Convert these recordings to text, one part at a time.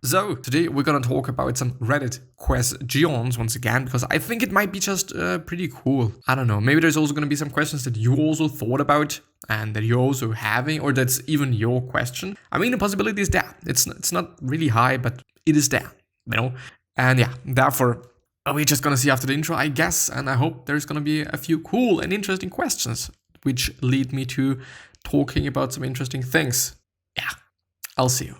So today we're gonna talk about some Reddit questions once again, because I think it might be just pretty cool. I don't know, maybe there's also gonna be some questions that you also thought about and that you're also having, or that's even your question. I mean, the possibility is there. It's not really high, but it is there, you know? And yeah, therefore, we're just gonna see after the intro, I guess, and I hope there's gonna be a few cool and interesting questions, which lead me to talking about some interesting things. Yeah, I'll see you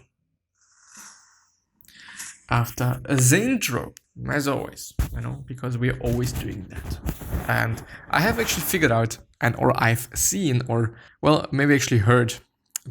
after the intro, as always, because we're always doing that. And I have actually figured out, or I've seen, or well, maybe actually heard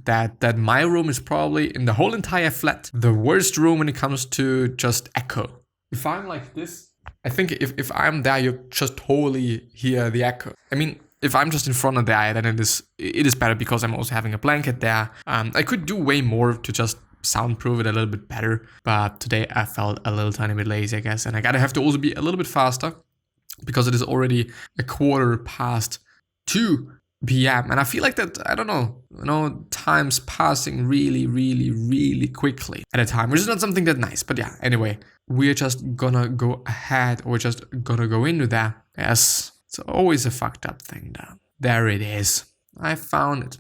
that my room is probably in the whole entire flat the worst room when it comes to just echo. If I'm like this, I think if I'm there, you just totally hear the echo. I mean, if I'm just in front of there, then it is better because I'm also having a blanket there. I could do way more to just soundproof it a little bit better, but today I felt a little tiny bit lazy, I guess, and I gotta have to also be a little bit faster because it is already 2:15 p.m. and I feel like that, I don't know, time's passing really quickly at a time, which is not something that nice, but yeah, anyway, we're just gonna go ahead, or just gonna go into that. Yes, it's always a fucked up thing though. There it is. I found it.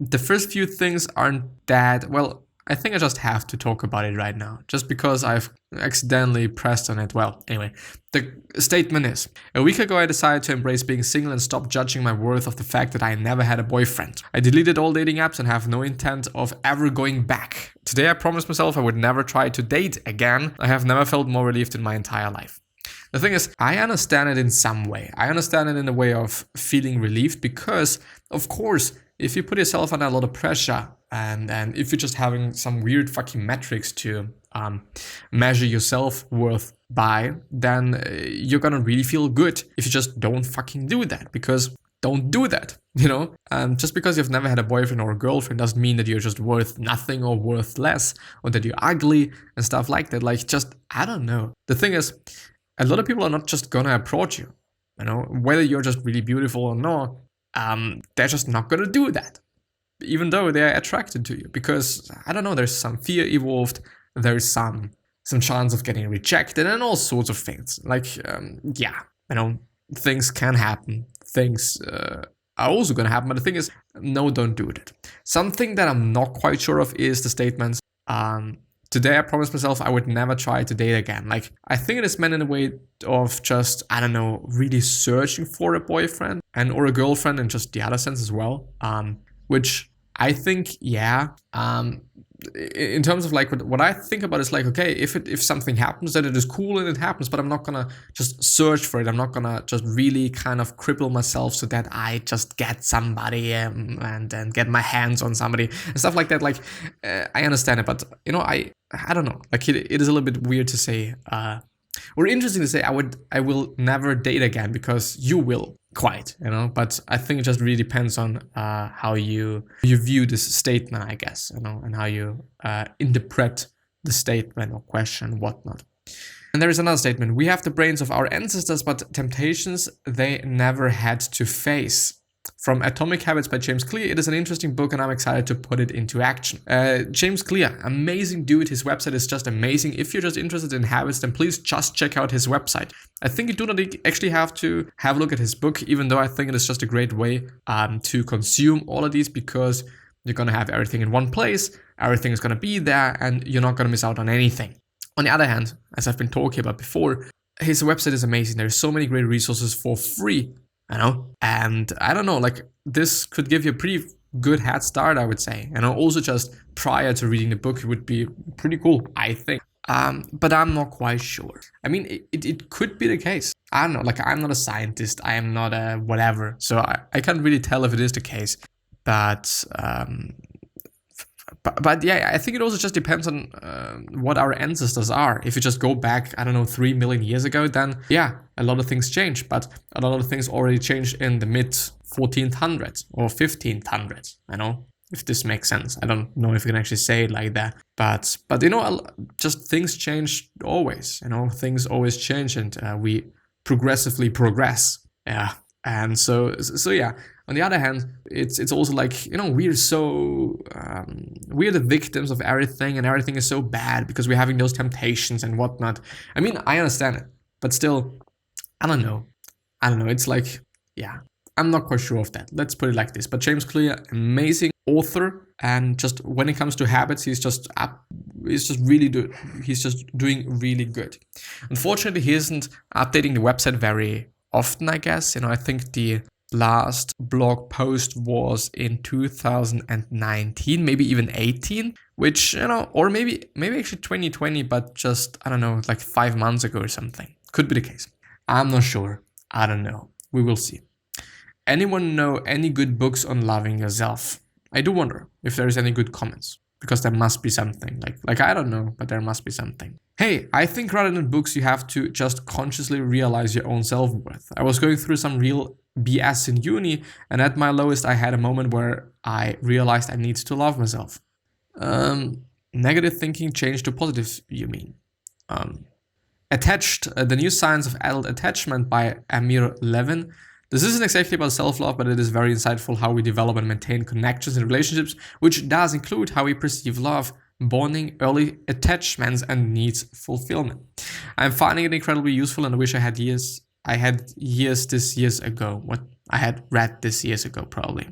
The first few things aren't that, well, I think I just have to talk about it right now, just because I've accidentally pressed on it. Well, anyway, the statement is, a week ago I decided to embrace being single and stop judging my worth of the fact that I never had a boyfriend. I deleted all dating apps and have no intent of ever going back. Today I promised myself I would never try to date again. I have never felt more relieved in my entire life. The thing is, I understand it in some way. I understand it in the way of feeling relieved because, of course, if you put yourself under a lot of pressure and if you're just having some weird fucking metrics to measure your self-worth by, then you're gonna really feel good if you just don't fucking do that, because don't do that, just because you've never had a boyfriend or a girlfriend doesn't mean that you're just worth nothing or worth less, or that you're ugly and stuff like that. Like, just, I don't know. The thing is, a lot of people are not just gonna approach you, whether you're just really beautiful or not. They're just not gonna do that, even though they're attracted to you, because I don't know, there's some fear involved, there's some chance of getting rejected and all sorts of things. Like, things can happen, things are also gonna happen, but the thing is, no, don't do it. Something that I'm not quite sure of is the statement, today I promised myself I would never try to date again. Like, I think it is meant in a way of just, I don't know, really searching for a boyfriend or a girlfriend, in just the other sense as well. Which I think, yeah. In terms of like what I think about is like, okay, if something happens, then it is cool and it happens, but I'm not gonna just search for it. I'm not gonna just really kind of cripple myself so that I just get somebody and get my hands on somebody and stuff like that. Like, I understand it, but I don't know. Like, it is a little bit weird to say, or interesting to say, I will never date again, because you will quite, but I think it just really depends on how you view this statement, I guess, and how you interpret the statement or question, whatnot. And there is another statement: we have the brains of our ancestors, but temptations they never had to face. From Atomic Habits by James Clear. It is an interesting book and I'm excited to put it into action. James Clear, amazing dude. His website is just amazing. If you're just interested in habits, then please just check out his website. I think you do not actually have to have a look at his book, even though I think it is just a great way to consume all of these, because you're going to have everything in one place. Everything is going to be there and you're not going to miss out on anything. On the other hand, as I've been talking about before, his website is amazing. There's so many great resources for free. And I don't know, like, this could give you a pretty good head start, I would say. Also just prior to reading the book, it would be pretty cool, I think. But I'm not quite sure. I mean, it could be the case. I don't know, like, I'm not a scientist, I am not a whatever, so I can't really tell if it is the case. But yeah, I think it also just depends on what our ancestors are. If you just go back, I don't know, 3 million years ago, then yeah, a lot of things change. But a lot of things already changed in the mid 1400s or 1500s, if this makes sense. I don't know if you can actually say it like that. But just things change always, things always change, and we progressively progress. Yeah. And so yeah. On the other hand, it's also like, you know, we're so we're the victims of everything, and everything is so bad because we're having those temptations and whatnot. I mean, I understand it, but still, I don't know. It's like, yeah, I'm not quite sure of that. Let's put it like this. But James Clear, amazing author, and just when it comes to habits, he's just really good. He's just doing really good. Unfortunately, he isn't updating the website very often, I guess. You know, I think the last blog post was in 2019, maybe even 18, which, you know, or maybe actually 2020, but just, I don't know, like 5 months ago or something. Could be the case. I'm not sure. I don't know. We will see. Anyone know any good books on loving yourself? I do wonder if there's any good comments, because there must be something. Like I don't know, but there must be something. Hey, I think rather than books, you have to just consciously realize your own self-worth. I was going through some real BS in uni, and at my lowest, I had a moment where I realized I need to love myself. Negative thinking changed to positive, you mean? Attached, The New Science of Adult Attachment by Amir Levin. This isn't exactly about self-love, but it is very insightful how we develop and maintain connections and relationships, which does include how we perceive love, bonding, early attachments, and needs fulfillment. I'm finding it incredibly useful, and I wish I had years this years ago. What I had read this years ago, probably.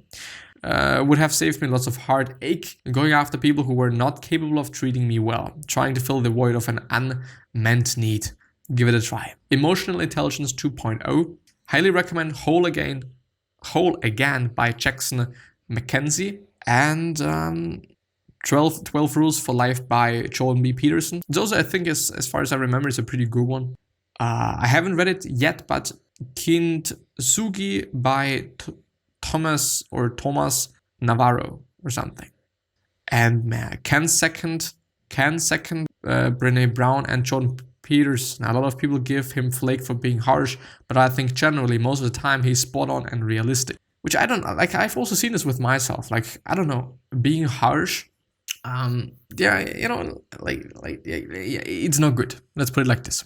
Would have saved me lots of heartache going after people who were not capable of treating me well, trying to fill the void of an unmet need. Give it a try. Emotional Intelligence 2.0. Highly recommend Whole Again by Jackson Mackenzie, and 12 Rules for Life by Jordan B. Peterson. It's also, I think, as far as I remember, it's a pretty good one. I haven't read it yet, but Kintsugi by Thomas Navarro or something. And man, Can Second, Brene Brown and Jordan Peterson. A lot of people give him flake for being harsh, but I think generally most of the time he's spot on and realistic. Which I don't like. I've also seen this with myself. Like, I don't know, being harsh. Yeah, you know, it's not good. Let's put it like this.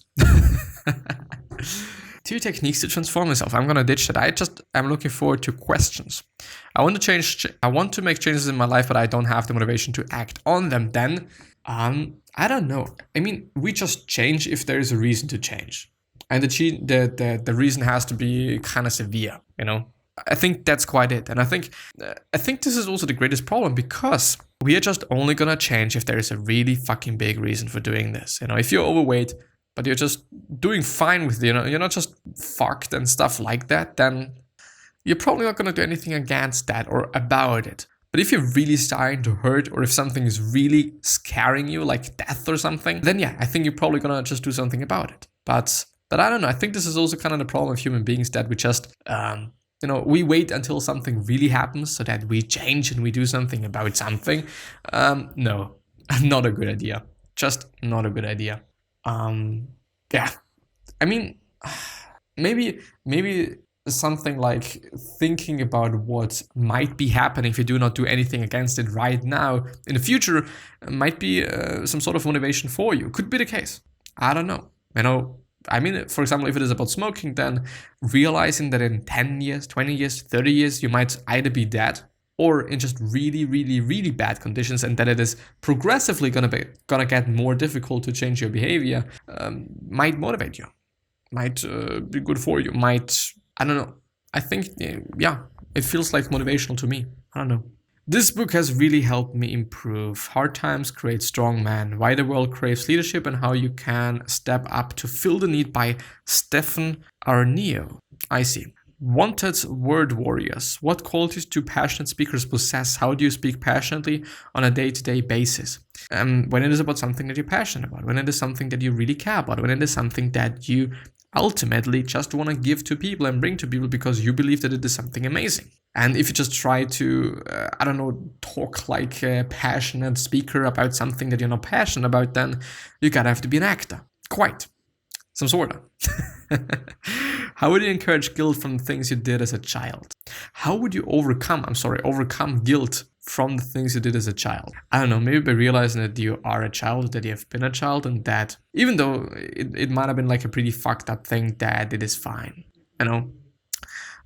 2 techniques to transform myself. I'm gonna ditch that. I'm looking forward to questions. I want to make changes in my life, but I don't have the motivation to act on them. Then, I don't know. I mean, we just change if there is a reason to change, and the reason has to be kind of severe. You know, I think that's quite it. And I think this is also the greatest problem, because we are just only gonna change if there is a really fucking big reason for doing this. You know, if you're overweight, but you're just doing fine with it, you know, you're not just fucked and stuff like that, then you're probably not gonna do anything against that or about it. But if you're really starting to hurt, or if something is really scaring you, like death or something, then yeah, I think you're probably gonna just do something about it. But I don't know. I think this is also kind of the problem of human beings, that we just, you know, we wait until something really happens so that we change and we do something about something. No, not a good idea. Just not a good idea. Yeah, I mean, maybe something like thinking about what might be happening if you do not do anything against it right now in the future might be some sort of motivation for you. Could be the case. I don't know. You know, I mean, for example, if it is about smoking, then realizing that in 10 years, 20 years, 30 years, you might either be dead or in just really, really, really bad conditions, and that it is progressively gonna get more difficult to change your behavior, might motivate you, might be good for you, I don't know. I think, yeah, it feels like motivational to me. I don't know. This book has really helped me improve. Hard times create strong men. Why the world craves leadership and how you can step up to fill the need by Stephen Arneo. I see. Wanted word warriors. What qualities do passionate speakers possess? How do you speak passionately on a day-to-day basis? When it is about something that you're passionate about, when it is something that you really care about, when it is something that you ultimately just want to give to people and bring to people because you believe that it is something amazing. And if you just try to, I don't know, talk like a passionate speaker about something that you're not passionate about, then you gotta have to be an actor. Quite. Some sort of. How would you encourage guilt from things you did as a child? How would you overcome guilt from the things you did as a child? I don't know, maybe by realizing that you are a child, that you have been a child, and that even though it might have been like a pretty fucked up thing, that it is fine, you know?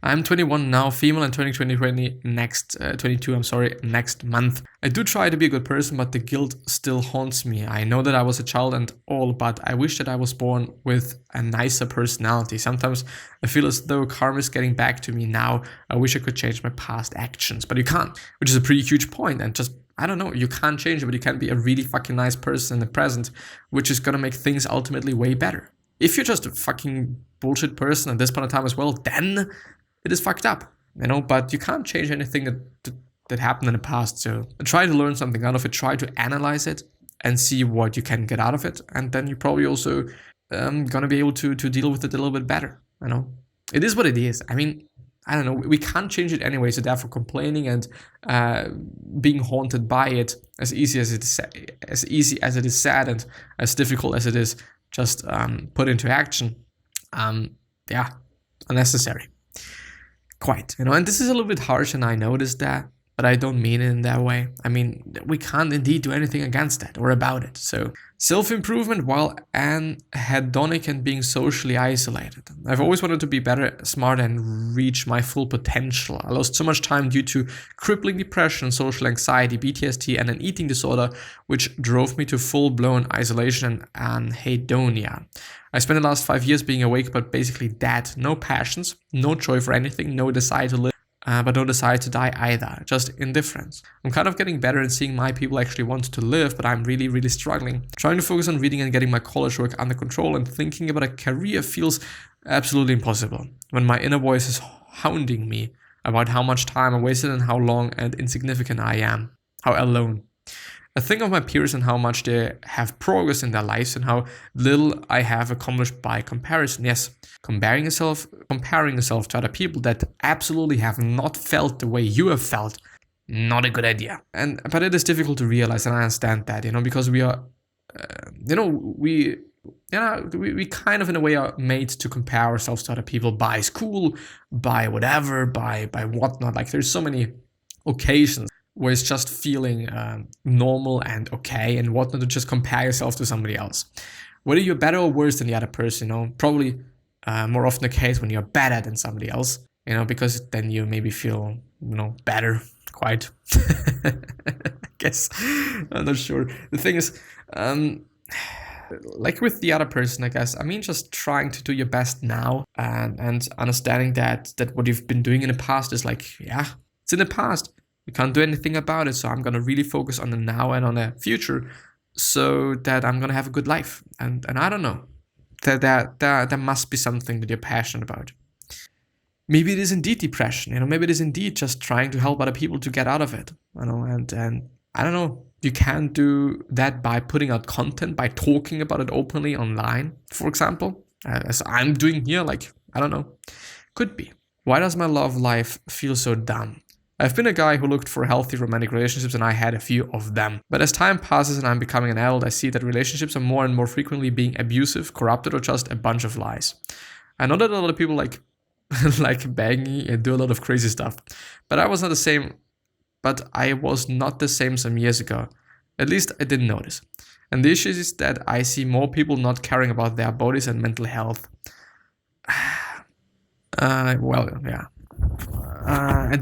I'm 21 now, female, and turning 2020 next 22. I'm sorry, next month. I do try to be a good person, but the guilt still haunts me. I know that I was a child and all, but I wish that I was born with a nicer personality. Sometimes I feel as though karma is getting back to me now. I wish I could change my past actions, but you can't, which is a pretty huge point. And just, I don't know, you can't change it, but you can be a really fucking nice person in the present, which is gonna make things ultimately way better. If you're just a fucking bullshit person at this point in time as well, then it is fucked up, but you can't change anything that happened in the past. So try to learn something out of it, try to analyze it and see what you can get out of it. And then you're probably also gonna be able to deal with it a little bit better. It is what it is. I mean, I don't know, we can't change it anyway. So therefore complaining and being haunted by it, as easy as it is sad and as difficult as it is just put into action, unnecessary. Quite, and this is a little bit harsh, and I noticed that, but I don't mean it in that way. I mean, we can't indeed do anything against that or about it. So self-improvement while anhedonic and being socially isolated. I've always wanted to be better, smarter, and reach my full potential. I lost so much time due to crippling depression, social anxiety, PTSD, and an eating disorder, which drove me to full-blown isolation and anhedonia. I spent the last 5 years being awake, but basically dead. No passions, no joy for anything, no desire to live, but no desire to die either. Just indifference. I'm kind of getting better and seeing my people actually want to live, but I'm really, really struggling. Trying to focus on reading and getting my college work under control and thinking about a career feels absolutely impossible. When my inner voice is hounding me about how much time I wasted and how long and insignificant I am. How alone. I think of my peers and how much they have progressed in their lives and how little I have accomplished by comparison. Yes, comparing yourself to other people that absolutely have not felt the way you have felt, not a good idea. But it is difficult to realize, and I understand that, because we are, we kind of in a way are made to compare ourselves to other people by school, by whatever, by whatnot. Like there's so many occasions where it's just feeling normal and okay and whatnot to just compare yourself to somebody else. Whether you're better or worse than the other person, probably more often the case when you're better than somebody else, because then you maybe feel, better, quite. I guess, I'm not sure. The thing is, like with the other person, I guess, I mean, just trying to do your best now and understanding that what you've been doing in the past is like, it's in the past. You can't do anything about it, so I'm going to really focus on the now and on the future so that I'm going to have a good life. And I don't know, there must be something that you're passionate about. Maybe it is indeed depression, maybe it is indeed just trying to help other people to get out of it, and I don't know, you can do that by putting out content, by talking about it openly online, for example, as I'm doing here, like, I don't know, could be. Why does my love life feel so dumb? I've been a guy who looked for healthy romantic relationships and I had a few of them. But as time passes and I'm becoming an adult, I see that relationships are more and more frequently being abusive, corrupted, or just a bunch of lies. I know that a lot of people like begging and do a lot of crazy stuff. But I was not the same some years ago. At least I didn't notice. And the issue is that I see more people not caring about their bodies and mental health. And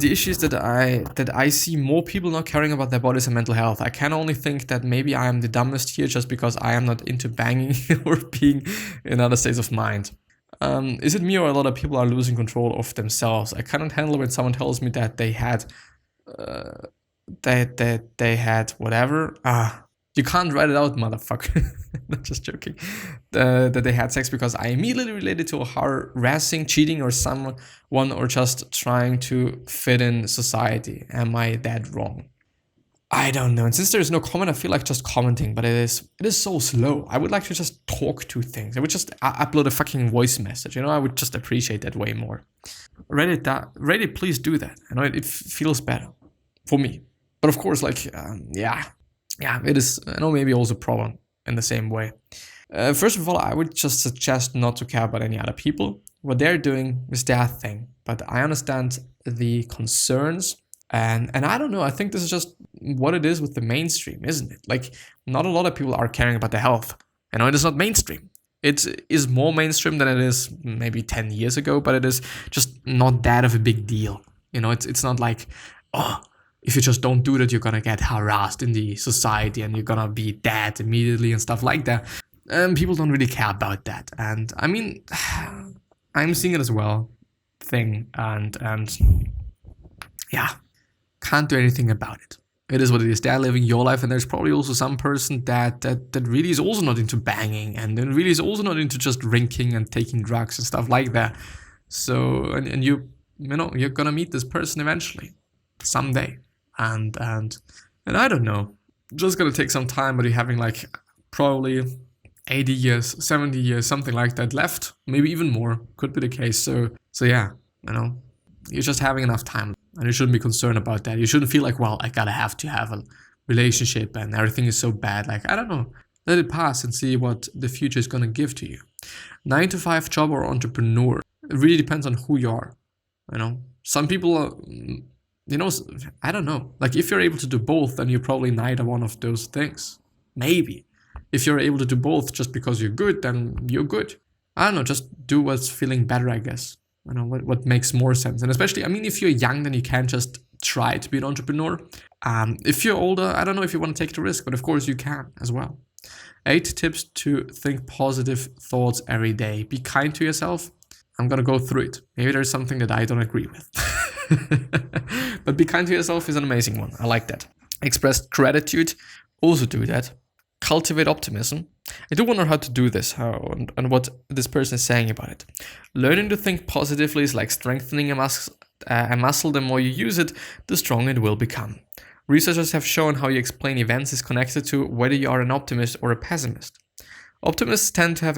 the issue is that I see more people not caring about their bodies and mental health. I can only think that maybe I am the dumbest here just because I am not into banging or being in other states of mind. Is it me or a lot of people are losing control of themselves? I cannot handle when someone tells me that they had whatever. You can't write it out, motherfucker. Not just joking. That they had sex because I immediately related to harassing, cheating, or someone, or just trying to fit in society. Am I that wrong? I don't know. And since there is no comment, I feel like just commenting, but it is so slow. I would like to just talk to things. I would just upload a fucking voice message. I would just appreciate that way more. Reddit, please do that. It feels better for me. But of course, like, it is, maybe also a problem in the same way. First of all, I would just suggest not to care about any other people. What they're doing is their thing. But I understand the concerns. And I don't know, I think this is just what it is with the mainstream, isn't it? Like, not a lot of people are caring about their health. It is not mainstream. It is more mainstream than it is maybe 10 years ago, but it is just not that of a big deal. You know, it's not like, oh, if you just don't do that, you're gonna get harassed in the society and you're gonna be dead immediately and stuff like that. People don't really care about that. And I mean, I'm seeing it as well thing, and yeah, can't do anything about it. It is what it is. They're living your life, and there's probably also some person that really is also not into banging, and then really is also not into just drinking and taking drugs and stuff like that. So, and you know, you're gonna meet this person eventually, someday, and I don't know, just gonna take some time, but you're having like probably 80 years, 70 years, something like that left, maybe even more, could be the case. So yeah, you know, you're just having enough time. And you shouldn't be concerned about that. You shouldn't feel like, well, I gotta have to have a relationship and everything is so bad. Like, I don't know. Let it pass and see what the future is gonna give to you. 9-to-5 job or entrepreneur. It really depends on who you are. You know, some people are, you know, I don't know. Like, if you're able to do both, then you're probably neither one of those things. Maybe. If you're able to do both just because you're good, then you're good. I don't know. Just do what's feeling better, I guess. You know, what makes more sense. And especially, I mean, if you're young, then you can't just try to be an entrepreneur. If you're older, I don't know if you want to take the risk, but of course you can as well. 8 tips to think positive thoughts every day. Be kind to yourself. I'm going to go through it. Maybe there's something that I don't agree with. But be kind to yourself is an amazing one. I like that. Express gratitude. Also do that. Cultivate optimism. I do wonder how to do this, and what this person is saying about it. Learning to think positively is like strengthening a muscle. The more you use it, the stronger it will become. Researchers have shown how you explain events is connected to whether you are an optimist or a pessimist. Optimists tend to have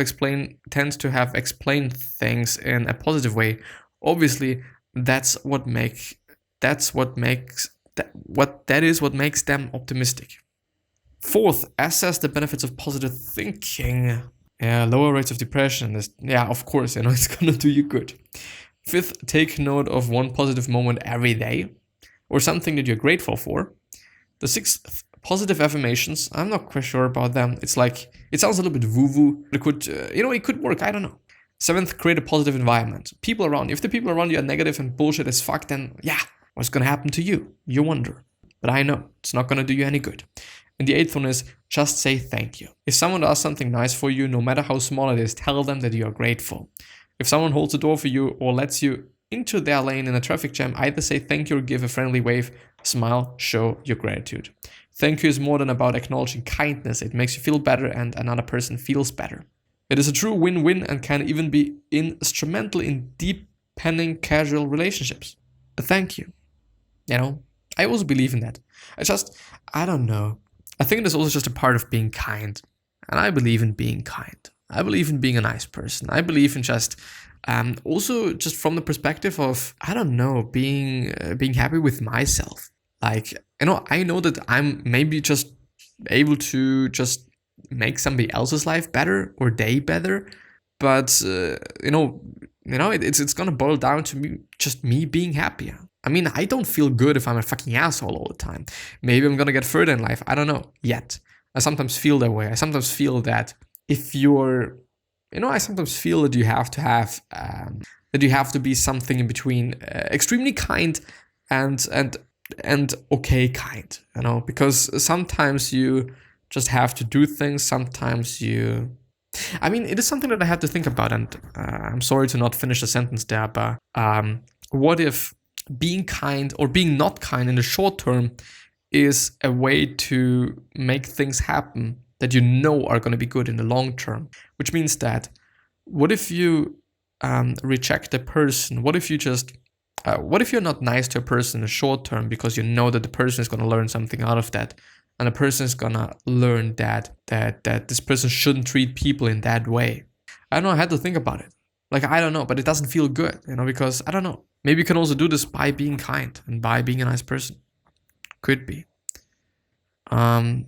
explained things in a positive way. Obviously, that is what makes them optimistic. 4th, assess the benefits of positive thinking. Yeah, lower rates of depression. Yeah, of course, you know, it's gonna do you good. 5th, take note of one positive moment every day, or something that you're grateful for. The 6th, positive affirmations. I'm not quite sure about them. It's like, it sounds a little bit woo-woo. It could, it could work. I don't know. 7th, create a positive environment. People around you. If the people around you are negative and bullshit as fuck, then yeah, what's gonna happen to you? You wonder. But I know, it's not gonna do you any good. And the 8th one is just say thank you. If someone does something nice for you, no matter how small it is, tell them that you are grateful. If someone holds the door for you or lets you into their lane in a traffic jam, either say thank you or give a friendly wave, smile, show your gratitude. Thank you is more than about acknowledging kindness. It makes you feel better and another person feels better. It is a true win-win and can even be instrumental in deepening casual relationships. A thank you. You know, I also believe in that. I don't know. I think it is also just a part of being kind. And I believe in being kind. I believe in being a nice person. I believe in just, also just from the perspective of, I don't know, being happy with myself. Like, you know, I know that I'm maybe just able to just make somebody else's life better or day better. But, it's going to boil down to me being happier. I mean, I don't feel good if I'm a fucking asshole all the time. Maybe I'm gonna get further in life. I don't know yet. I sometimes feel that way. I sometimes feel that if you're, I sometimes feel that you have to have, that you have to be something in between, extremely kind and okay kind. You know, because sometimes you just have to do things. Sometimes you. I mean, it is something that I have to think about, and I'm sorry to not finish the sentence there, but what if being kind or being not kind in the short term is a way to make things happen that you know are going to be good in the long term? Which means that, what if you reject a person? What if you're not nice to a person in the short term because you know that the person is going to learn something out of that, and the person is going to learn that this person shouldn't treat people in that way? I don't know, I had to think about it. Like, I don't know, but it doesn't feel good, because I don't know. Maybe you can also do this by being kind and by being a nice person. Could be. I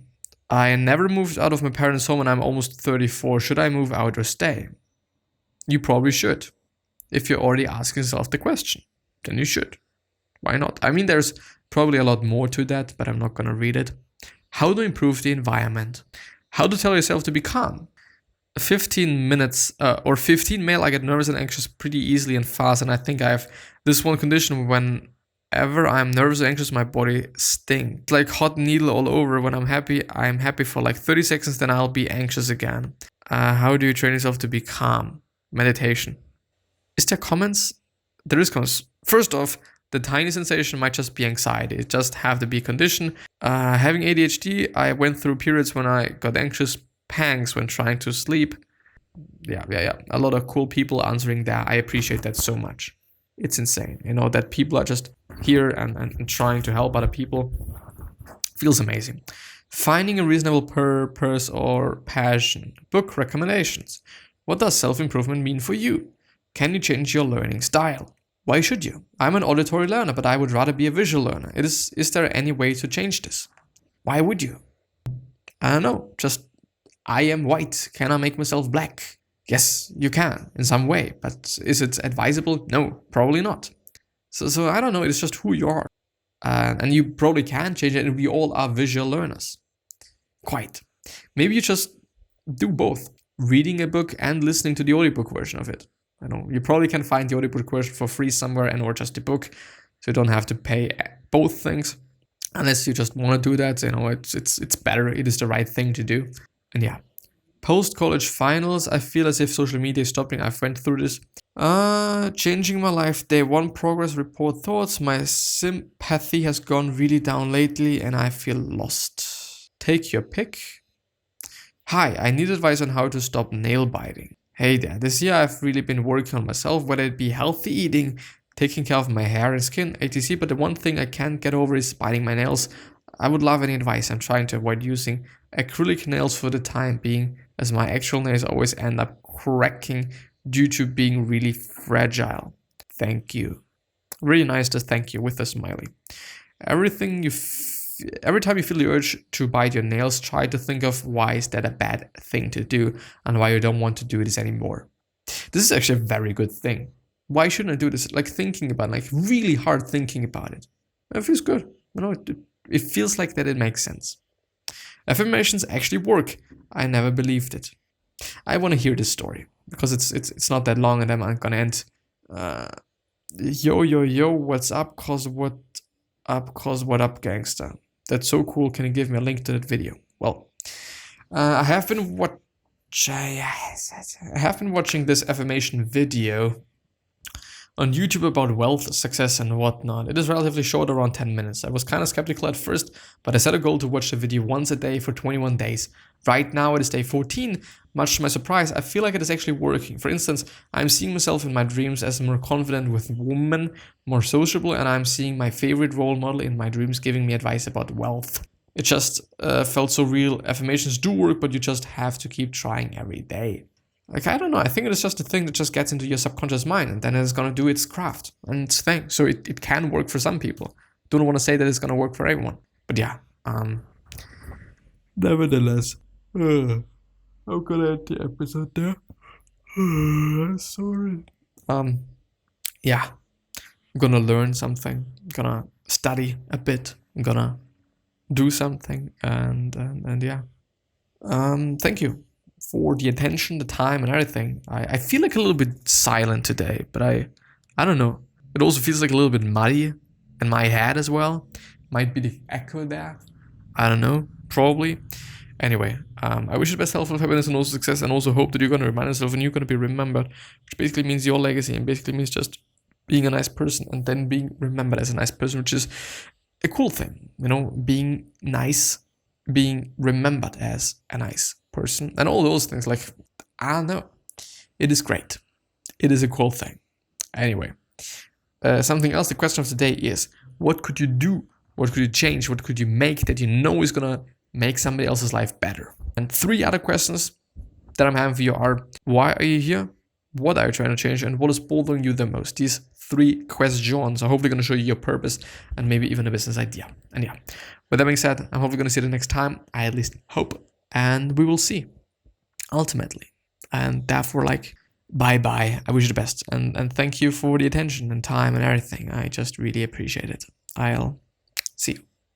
never moved out of my parents' home and I'm almost 34. Should I move out or stay? You probably should. If you're already asking yourself the question, then you should. Why not? I mean, there's probably a lot more to that, but I'm not going to read it. How to improve the environment. How to tell yourself to be calm. 15 minutes or 15 mail, I get nervous and anxious pretty easily and fast. And I think I have this one condition: whenever I'm nervous or anxious, my body stings. It's like hot needle all over. When I'm happy for like 30 seconds, then I'll be anxious again. How do you train yourself to be calm? Meditation. Is there comments? There is comments. First off, the tiny sensation might just be anxiety. It just have to be a condition. Having ADHD, I went through periods when I got anxious pangs when trying to sleep. Yeah. A lot of cool people answering that. I appreciate that so much. It's insane, that people are just here and trying to help other people. Feels amazing. Finding a reasonable purpose or passion. Book recommendations. What does self-improvement mean for you? Can you change your learning style? Why should you? I'm an auditory learner, but I would rather be a visual learner. Is there any way to change this? Why would you? I don't know. Just, I am white. Can I make myself black? Yes, you can in some way, but is it advisable? No, probably not. So I don't know. It's just who you are. And you probably can change it, and we all are visual learners. Quite. Maybe you just do both, reading a book and listening to the audiobook version of it. I know you probably can find the audiobook version for free somewhere, and or just the book, so you don't have to pay both things. Unless you just want to do that, it's better. It is the right thing to do. And yeah, post-college finals, I feel as if social media is stopping. I've went through this. Changing my life. Day 1 progress report thoughts. My sympathy has gone really down lately, and I feel lost. Take your pick. Hi, I need advice on how to stop nail biting. Hey there, this year I've really been working on myself, whether it be healthy eating, taking care of my hair and skin, etc. But the one thing I can't get over is biting my nails. I would love any advice. I'm trying to avoid using acrylic nails for the time being, as my actual nails always end up cracking due to being really fragile. Thank you. Really nice to thank you with a smiley. Every time you feel the urge to bite your nails, try to think of why is that a bad thing to do and why you don't want to do this anymore. This is actually a very good thing. Why shouldn't I do this? Like thinking about it, like really hard thinking about it. It feels good. It feels like that it makes sense. Affirmations actually work. I never believed it. I want to hear this story because it's not that long, and then I'm gonna end. Yo, what's up? Cause what up, gangster? That's so cool. Can you give me a link to that video? Well, I have been watching this affirmation video on YouTube about wealth, success, and whatnot. It is relatively short, around 10 minutes. I was kind of skeptical at first, but I set a goal to watch the video once a day for 21 days. Right now it is day 14. Much to my surprise, I feel like it is actually working. For instance, I'm seeing myself in my dreams as more confident with women, more sociable, and I'm seeing my favorite role model in my dreams giving me advice about wealth. It just felt so real. Affirmations do work, but you just have to keep trying every day. Like, I don't know, I think it is just a thing that just gets into your subconscious mind, and then it's gonna do its craft and its thing. So it can work for some people. Don't want to say that it's gonna work for everyone. But yeah, nevertheless, I'm gonna end the episode there. Sorry. Yeah, I'm gonna learn something. I'm gonna study a bit. I'm gonna do something, and yeah. Thank you for the attention, the time, and everything. I feel like a little bit silent today, but I don't know. It also feels like a little bit muddy in my head as well. Might be the echo there. I don't know. Probably. Anyway, I wish you the best health, happiness, and also success, and also hope that you're going to remind yourself and you're going to be remembered, which basically means your legacy, and basically means just being a nice person and then being remembered as a nice person, which is a cool thing, being nice, being remembered as a nice person, and all those things. Like, I don't know. It is great. It is a cool thing. Anyway, something else. The question of the day is, what could you do? What could you change? What could you make that you know is going to make somebody else's life better? And 3 other questions that I'm having for you are, why are you here? What are you trying to change? And what is bothering you the most? These 3 questions are hopefully going to show you your purpose and maybe even a business idea. And yeah, with that being said, I'm hopefully going to see you the next time. I at least hope. And we will see, ultimately. And therefore, bye-bye. I wish you the best. And thank you for the attention and time and everything. I just really appreciate it. I'll see you.